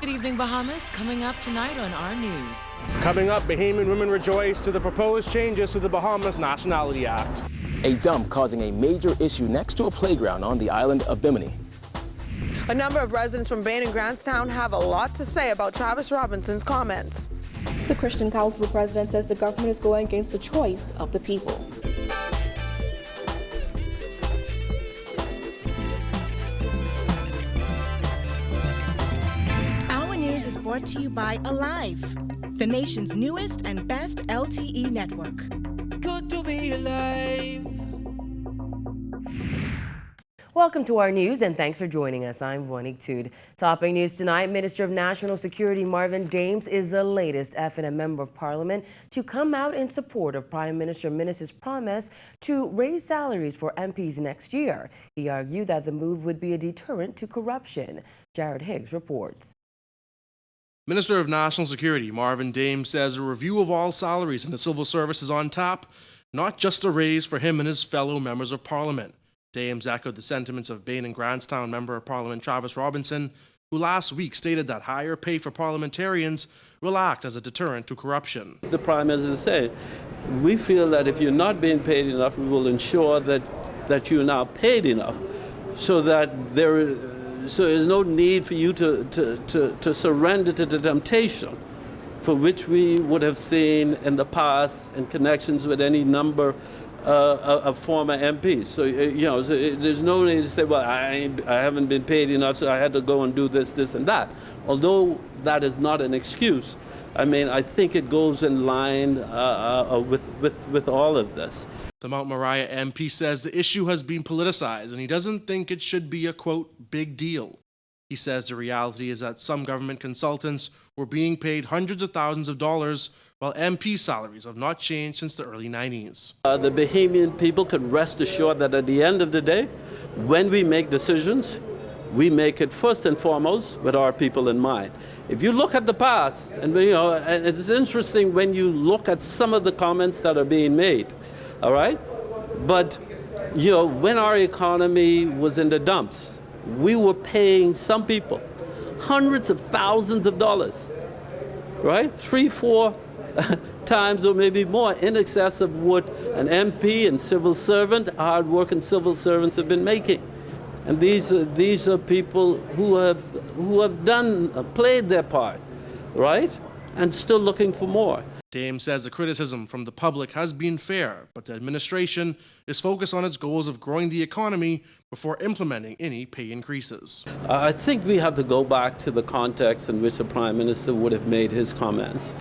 Good evening, Bahamas. Coming up tonight on our news. Coming up, Bahamian women rejoice to the proposed changes to the Bahamas Nationality Act. A dump causing a major issue next to a playground on the island of Bimini. A number of residents from Bain and Grantstown have a lot to say about Travis Robinson's comments. The Christian Council president says the government is going against the choice of the people. Our news is brought to you by Alive, the nation's newest and best LTE network. Good to be alive. Welcome to our news and thanks for joining us. I'm Vonique Tude. Topping news tonight, Minister of National Security Marvin Dames is the latest F&M Member of Parliament to come out in support of Prime Minister Minnis' promise to raise salaries for MPs next year. He argued that the move would be a deterrent to corruption. Jared Higgs reports. Minister of National Security Marvin Dames says a review of all salaries in the civil service is on tap, not just a raise for him and his fellow members of Parliament. Dames echoed the sentiments of Bain and Grantstown Member of Parliament Travis Robinson, who last week stated that higher pay for parliamentarians will act as a deterrent to corruption. The Prime Minister said, we feel that if you're not being paid enough, we will ensure that you're now paid enough so that so there's no need for you to surrender to the temptation for which we would have seen in the past in connections with any number of former MPs. So, there's no need to say, well, I haven't been paid enough, so I had to go and do this, this, and that. Although that is not an excuse, I mean, I think it goes in line with all of this. The Mount Moriah MP says the issue has been politicized and he doesn't think it should be a, quote, big deal. He says the reality is that some government consultants were being paid hundreds of thousands of dollars while MP salaries have not changed since the early 90s. The Bahamian people can rest assured that at the end of the day, when we make decisions, we make it first and foremost with our people in mind. If you look at the past, and and it's interesting when you look at some of the comments that are being made, all right? But, when our economy was in the dumps, we were paying some people hundreds of thousands of dollars, right? 3, 4 times or maybe more in excess of what an MP and civil servant, hard-working civil servants have been making. And these are people who have played their part, right? And still looking for more. Dames says the criticism from the public has been fair, but the administration is focused on its goals of growing the economy before implementing any pay increases. I think we have to go back to the context in which the Prime Minister would have made his comments.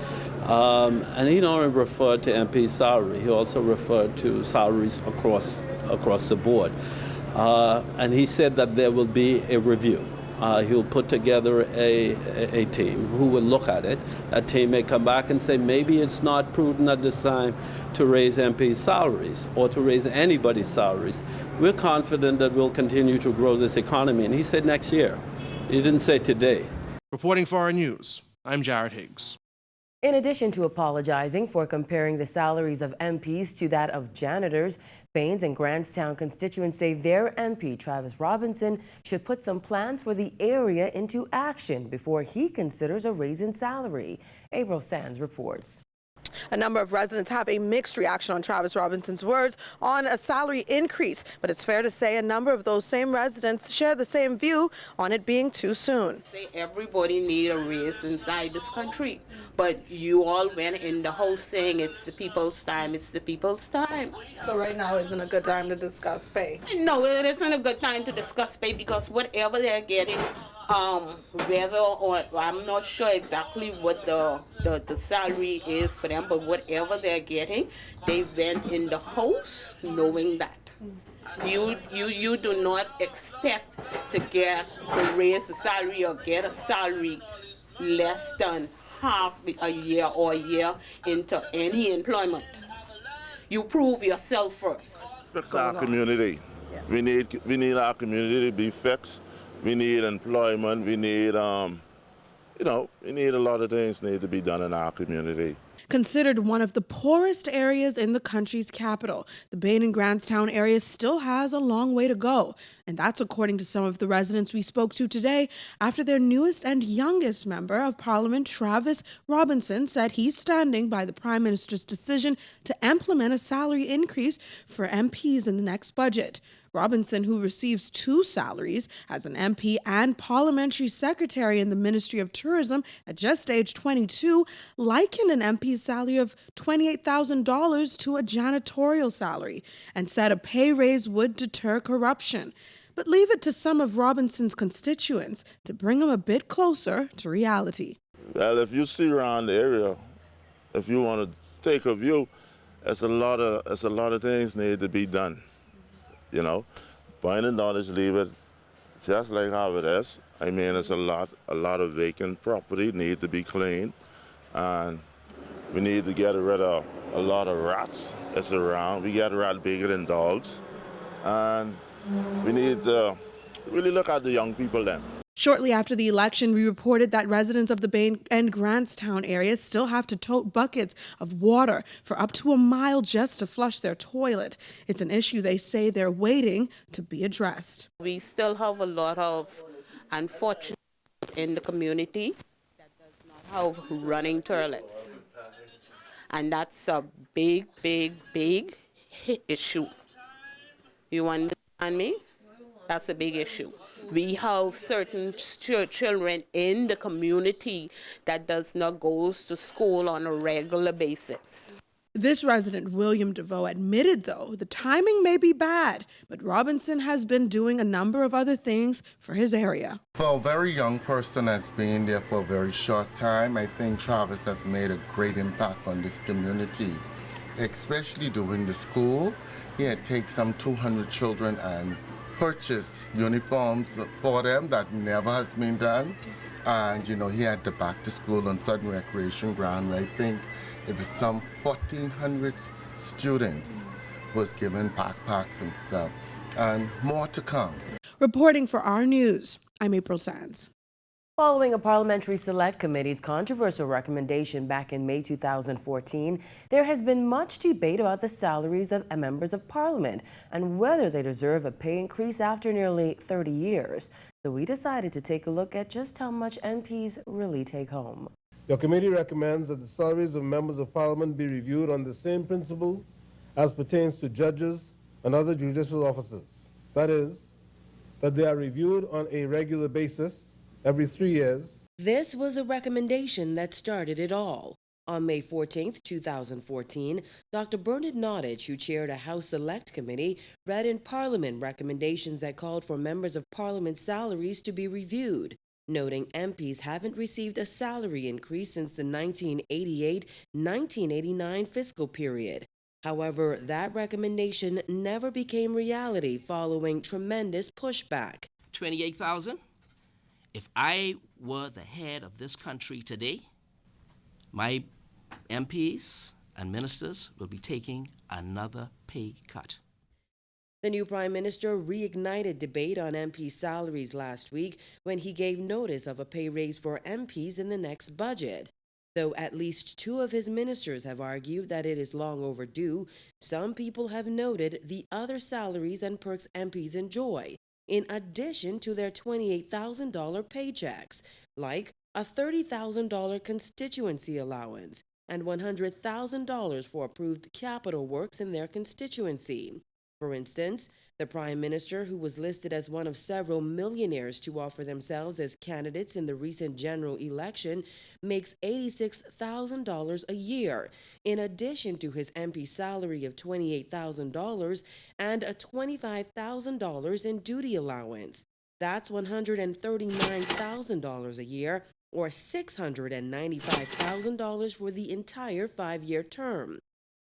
And he not only referred to MP salary, he also referred to salaries across the board. And he said that there will be a review. He'll put together a team who will look at it. That team may come back and say maybe it's not prudent at this time to raise MP salaries or to raise anybody's salaries. We're confident that we'll continue to grow this economy. And he said next year. He didn't say today. Reporting for our news, I'm Jared Higgs. In addition to apologizing for comparing the salaries of MPs to that of janitors, Baines and Grantstown constituents say their MP, Travis Robinson, should put some plans for the area into action before he considers a raise in salary. April Sands reports. A number of residents have a mixed reaction on Travis Robinson's words on a salary increase, but it's fair to say a number of those same residents share the same view on it being too soon. Everybody need a raise inside this country, but you all went in the house saying it's the people's time, it's the people's time. So right now isn't a good time to discuss pay? No, it isn't a good time to discuss pay because whatever they're getting, whether or I'm not sure exactly what the salary is for them, but whatever they're getting, they went in the house knowing that. You do not expect to raise the salary or get a salary less than half a year or a year into any employment. You prove yourself first. Fix our community. Yeah. We need our community to be fixed. We need employment. We need You know, we need a lot of things need to be done in our community. Considered one of the poorest areas in the country's capital, the Bain and Grantstown area still has a long way to go. And that's according to some of the residents we spoke to today after their newest and youngest member of Parliament, Travis Robinson, said he's standing by the Prime Minister's decision to implement a salary increase for MPs in the next budget. Robinson, who receives 2 salaries as an MP and parliamentary secretary in the Ministry of Tourism at just age 22, likened an MP's salary of $28,000 to a janitorial salary and said a pay raise would deter corruption. But leave it to some of Robinson's constituents to bring him a bit closer to reality. Well, if you see around the area, if you want to take a view, there's a lot of things need to be done. You know, point of knowledge, leave it just like how it is. I mean, it's a lot of vacant property need to be cleaned, and we need to get rid of a lot of rats that's around. We got rats bigger than dogs, and we need to really look at the young people then. Shortly after the election, we reported that residents of the Bain and Grantstown area still have to tote buckets of water for up to a mile just to flush their toilet. It's an issue they say they're waiting to be addressed. We still have a lot of unfortunate in the community that does not have running toilets. And that's a big, big, big issue. You understand me? That's a big issue. We have certain children in the community that does not go to school on a regular basis. This resident, William DeVoe, admitted, though, the timing may be bad, but Robinson has been doing a number of other things for his area. For a very young person that's been there for a very short time, I think Travis has made a great impact on this community, especially during the school. He had taken some 200 children and purchase uniforms for them. That never has been done. And, you know, he had the back to school on Southern Recreation Ground where I think it was some 1,400 students was given backpacks and stuff. And more to come. Reporting for our news, I'm April Sands. Following a parliamentary select committee's controversial recommendation back in May 2014, there has been much debate about the salaries of members of parliament and whether they deserve a pay increase after nearly 30 years. So we decided to take a look at just how much MPs really take home. Your committee recommends that the salaries of members of parliament be reviewed on the same principle as pertains to judges and other judicial officers. That is, that they are reviewed on a regular basis every 3 years. This was the recommendation that started it all. On May 14, 2014, Dr. Bernard Nottage, who chaired a House Select Committee, read in Parliament recommendations that called for members of Parliament's salaries to be reviewed, noting MPs haven't received a salary increase since the 1988-1989 fiscal period. However, that recommendation never became reality following tremendous pushback. 28,000? If I were the head of this country today, my MPs and ministers will be taking another pay cut. The new Prime Minister reignited debate on MP salaries last week when he gave notice of a pay raise for MPs in the next budget. Though at least 2 of his ministers have argued that it is long overdue, some people have noted the other salaries and perks MPs enjoy, in addition to their $28,000 paychecks, like a $30,000 constituency allowance and $100,000 for approved capital works in their constituency. For instance, the Prime Minister, who was listed as one of several millionaires to offer themselves as candidates in the recent general election, makes $86,000 a year, in addition to his MP salary of $28,000 and a $25,000 in duty allowance. That's $139,000 a year, or $695,000 for the entire 5-year term.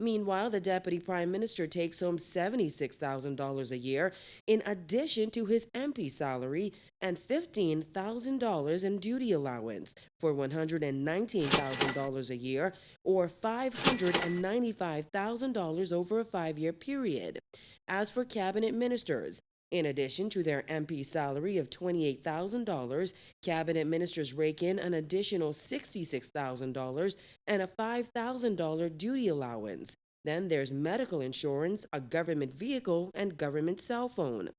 Meanwhile, the Deputy Prime Minister takes home $76,000 a year in addition to his MP salary and $15,000 in duty allowance for $119,000 a year, or $595,000 over a 5-year period. As for cabinet ministers, In addition to their MP salary of $28,000, cabinet ministers rake in an additional $66,000 and a $5,000 duty allowance. Then there's medical insurance, a government vehicle, and government cell phone.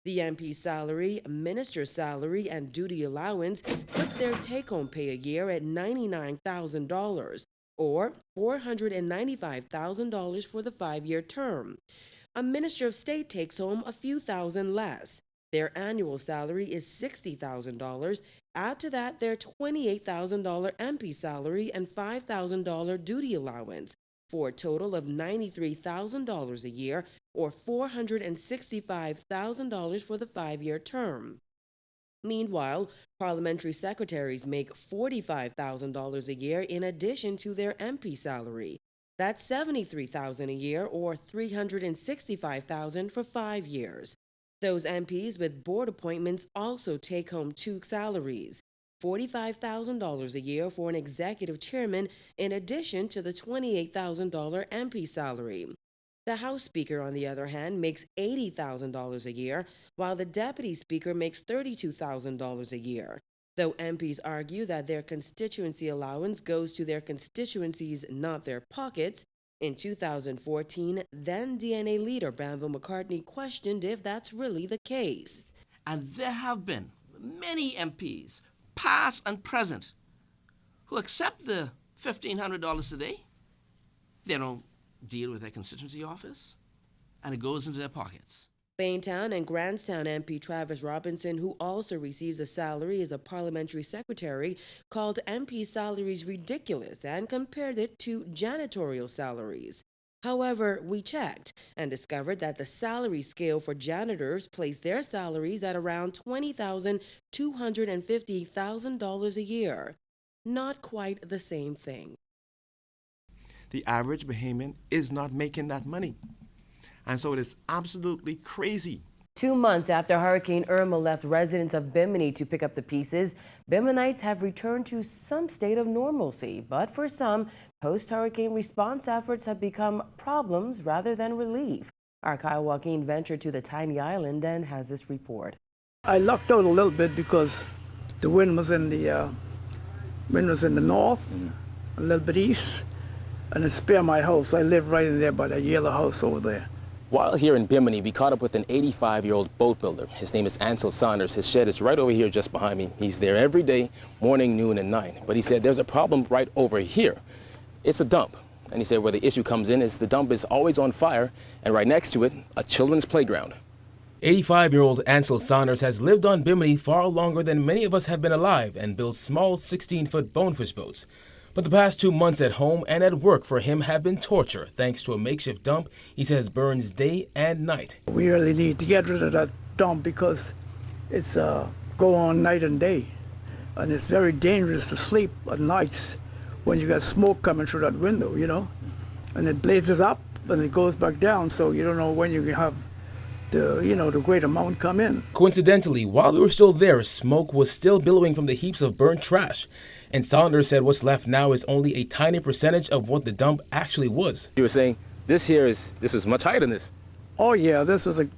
The MP salary, minister's salary, and duty allowance puts their take-home pay a year at $99,000, or $495,000 for the 5-year term. A minister of state takes home a few thousand less. Their annual salary is $60,000. Add to that their $28,000 MP salary and $5,000 duty allowance, for a total of $93,000 a year, or $465,000 for the 5-year term. Meanwhile, parliamentary secretaries make $45,000 a year in addition to their MP salary. That's $73,000 a year, or $365,000 for 5 years. Those MPs with board appointments also take home 2 salaries, $45,000 a year for an executive chairman in addition to the $28,000 MP salary. The House Speaker, on the other hand, makes $80,000 a year, while the Deputy Speaker makes $32,000 a year. Though MPs argue that their constituency allowance goes to their constituencies, not their pockets, in 2014, then DNA leader Banville McCartney questioned if that's really the case. And there have been many MPs, past and present, who accept the $1,500 a day. They don't deal with their constituency office, and it goes into their pockets. Baintown and Grantstown MP Travis Robinson, who also receives a salary as a parliamentary secretary, called MP salaries ridiculous and compared it to janitorial salaries. However, we checked and discovered that the salary scale for janitors placed their salaries at around $20,000 to $250,000 a year. Not quite the same thing. The average Bahamian is not making that money. And so it is absolutely crazy. 2 months after Hurricane Irma left residents of Bimini to pick up the pieces, Biminites have returned to some state of normalcy. But for some, post-hurricane response efforts have become problems rather than relief. Our Kyle Joaquin ventured to the tiny island and has this report. I lucked out a little bit because the wind was in the north, a little bit east, and it spared my house. I live right in there by the yellow house over there. While here in Bimini, we caught up with an 85-year-old boat builder. His name is Ansel Saunders. His shed is right over here just behind me. He's there every day, morning, noon, and night. But he said there's a problem right over here. It's a dump. And he said where the issue comes in is the dump is always on fire, and right next to it, a children's playground. 85-year-old Ansel Saunders has lived on Bimini far longer than many of us have been alive and built small 16-foot bonefish boats. But the past 2 months at home and at work for him have been torture, thanks to a makeshift dump he says burns day and night. We really need to get rid of that dump because it's go on night and day. And it's very dangerous to sleep at nights when you got smoke coming through that window, you know. And it blazes up and it goes back down, so you don't know when you have the great amount come in. Coincidentally, while we were still there, smoke was still billowing from the heaps of burnt trash. And Saunders said what's left now is only a tiny percentage of what the dump actually was. You were saying this is much higher than this. Oh yeah, this was a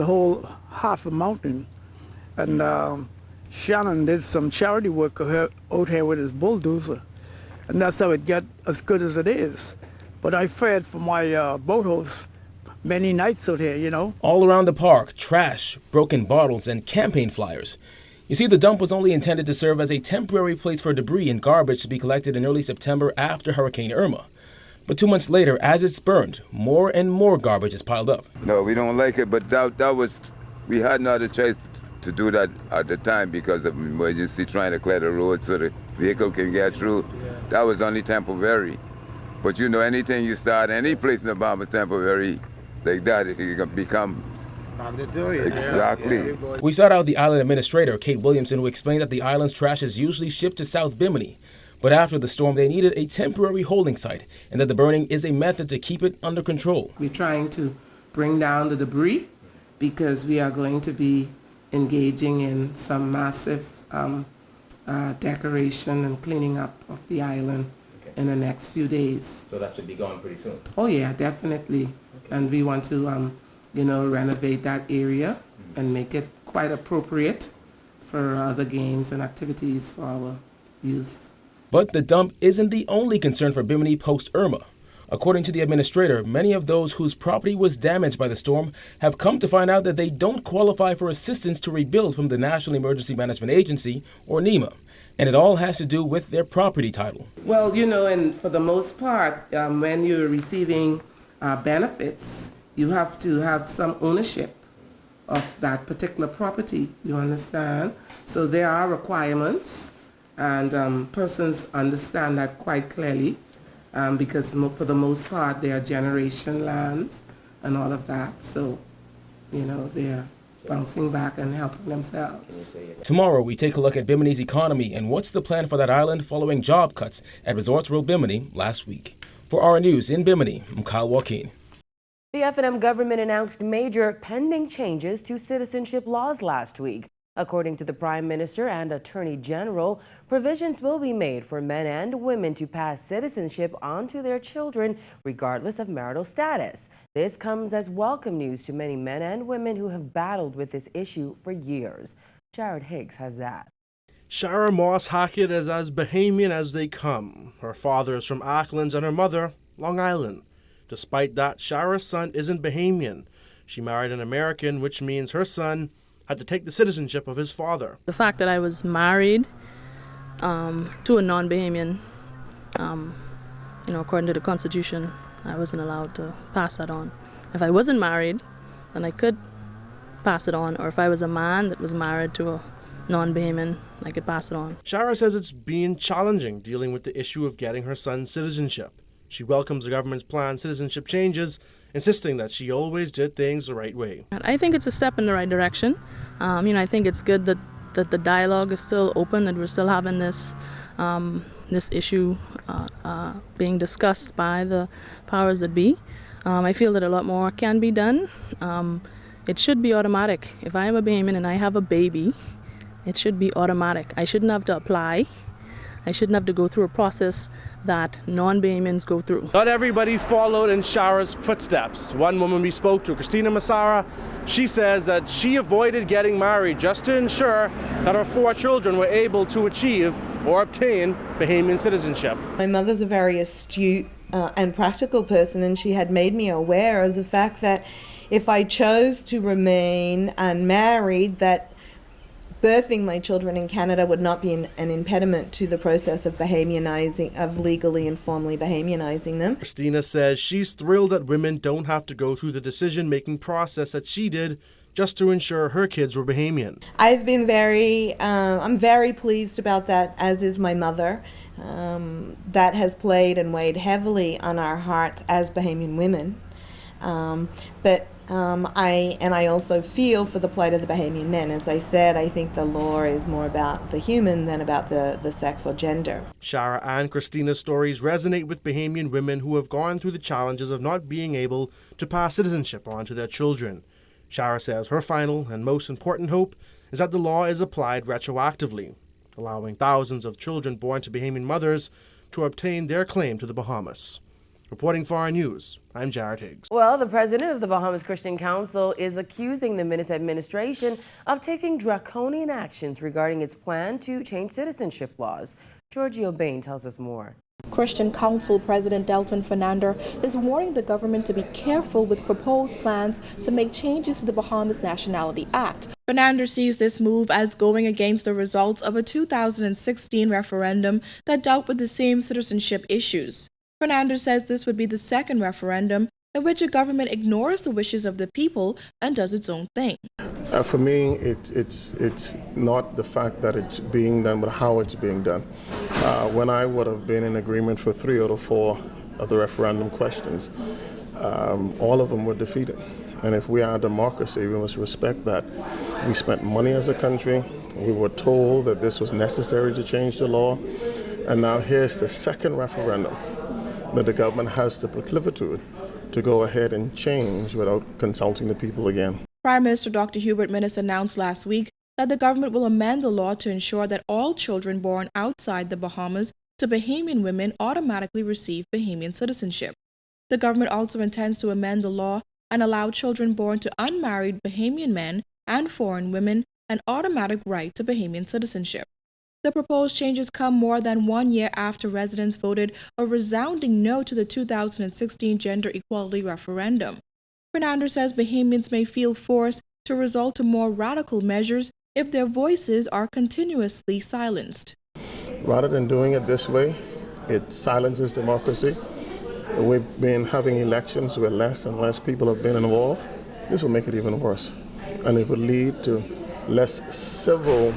whole half a mountain, and Shannon did some charity work out here with his bulldozer, and that's how it got as good as it is. But I fed for my boathouse many nights out here, you know. All around the park, trash, broken bottles, and campaign flyers. You see, the dump was only intended to serve as a temporary place for debris and garbage to be collected in early September after Hurricane Irma. But 2 months later, as it's burned, more and more garbage is piled up. No, we don't like it, but we had no other choice to do that at the time because of emergency, trying to clear the road so the vehicle can get through. That was only temporary. But you know, anything you start, any place in the bomb is temporary like that, it can become exactly. We sought out the island administrator, Kate Williamson, who explained that the island's trash is usually shipped to South Bimini. But after the storm, they needed a temporary holding site, and that the burning is a method to keep it under control. We're trying to bring down the debris because we are going to be engaging in some massive decoration and cleaning up of the island in the next few days. So that should be gone pretty soon? Oh yeah, definitely. Okay. And we want to renovate that area and make it quite appropriate for other games and activities for our youth. But the dump isn't the only concern for Bimini post-Irma. According to the administrator, many of those whose property was damaged by the storm have come to find out that they don't qualify for assistance to rebuild from the National Emergency Management Agency, or NEMA. And it all has to do with their property title. Well, and for the most part, when you're receiving benefits, you have to have some ownership of that particular property, you understand? So there are requirements, and persons understand that quite clearly, because for the most part, they are generation lands and all of that. So, they're bouncing back and helping themselves. Tomorrow, we take a look at Bimini's economy and what's the plan for that island following job cuts at Resorts World Bimini last week. For our news in Bimini, I'm Kyle Joaquin. The F&M government announced major pending changes to citizenship laws last week. According to the Prime Minister and Attorney General, provisions will be made for men and women to pass citizenship on to their children regardless of marital status. This comes as welcome news to many men and women who have battled with this issue for years. Jared Higgs has that. Shara Moss Hackett is as Bahamian as they come. Her father is from Auckland and her mother, Long Island. Despite that, Shara's son isn't Bahamian. She married an American, which means her son had to take the citizenship of his father. The fact that I was married to a non-Bahamian, according to the Constitution, I wasn't allowed to pass that on. If I wasn't married, then I could pass it on, or if I was a man that was married to a non-Bahamian, I could pass it on. Shara says it's been challenging dealing with the issue of getting her son's citizenship. She welcomes the government's planned citizenship changes, insisting that she always did things the right way. I think it's a step in the right direction. I think it's good that the dialogue is still open, that we're still having this issue being discussed by the powers that be. I feel that a lot more can be done. It should be automatic. If I am a Bahamian and I have a baby, it should be automatic. I shouldn't have to apply. I shouldn't have to go through a process that non-Bahamians go through. Not everybody followed in Shara's footsteps. One woman we spoke to, Christina Massara, she says that she avoided getting married just to ensure that her 4 children were able to achieve or obtain Bahamian citizenship. My mother's a very astute and practical person, and she had made me aware of the fact that if I chose to remain unmarried, that birthing my children in Canada would not be an impediment to the process of Bahamianizing, of legally and formally Bahamianizing them. Christina says she's thrilled that women don't have to go through the decision-making process that she did just to ensure her kids were Bahamian. I've been I'm very pleased about that, as is my mother. That has played and weighed heavily on our hearts as Bahamian women. I also feel for the plight of the Bahamian men. As I said, I think the law is more about the human than about the sex or gender. Shara and Christina's stories resonate with Bahamian women who have gone through the challenges of not being able to pass citizenship on to their children. Shara says her final and most important hope is that the law is applied retroactively, allowing thousands of children born to Bahamian mothers to obtain their claim to the Bahamas. Reporting for our news, I'm Jared Higgs. Well, the president of the Bahamas Christian Council is accusing the Minister administration of taking draconian actions regarding its plan to change citizenship laws. Giorgio Bain tells us more. Christian Council President Delton Fernandez is warning the government to be careful with proposed plans to make changes to the Bahamas Nationality Act. Fernandez sees this move as going against the results of a 2016 referendum that dealt with the same citizenship issues. Fernandez says this would be the second referendum in which a government ignores the wishes of the people and does its own thing. For me, it's not the fact that it's being done, but how it's being done. When I would have been in agreement for 3 out of 4 of the referendum questions, all of them were defeated. And if we are a democracy, we must respect that. We spent money as a country. We were told that this was necessary to change the law. And now here's the second referendum that the government has the proclivity to go ahead and change without consulting the people again. Prime Minister Dr. Hubert Minnis announced last week that the government will amend the law to ensure that all children born outside the Bahamas to Bahamian women automatically receive Bahamian citizenship. The government also intends to amend the law and allow children born to unmarried Bahamian men and foreign women an automatic right to Bahamian citizenship. The proposed changes come more than 1 year after residents voted a resounding no to the 2016 gender equality referendum. Fernandez says Bahamians may feel forced to resort to more radical measures if their voices are continuously silenced. Rather than doing it this way, it silences democracy. We've been having elections where less and less people have been involved. This will make it even worse. And it will lead to less civil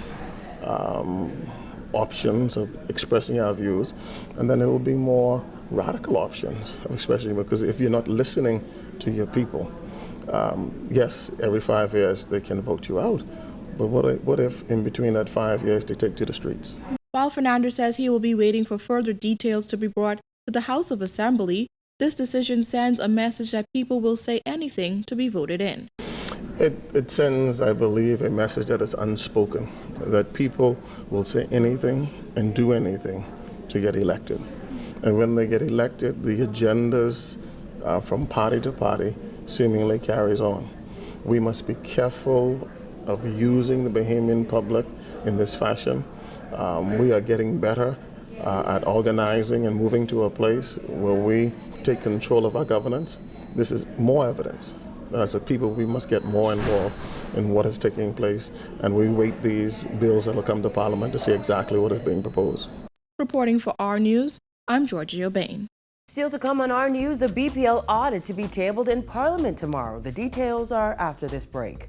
options of expressing our views, and then there will be more radical options of expressing, because if you're not listening to your people, yes, every 5 years they can vote you out, but what if in between that 5 years they take to the streets? While Fernandez says he will be waiting for further details to be brought to the House of Assembly, this decision sends a message that people will say anything to be voted in. It sends, I believe, a message that is unspoken, that people will say anything and do anything to get elected. And when they get elected, the agendas from party to party seemingly carries on. We must be careful of using the Bahamian public in this fashion. We are getting better at organizing and moving to a place where we take control of our governance. This is more evidence. As a people, we must get more involved in what is taking place, and we wait these bills that will come to Parliament to see exactly what is being proposed. Reporting for our News, I'm Georgia Bain. Still to come on our news, the BPL audit to be tabled in Parliament tomorrow. The details are after this break.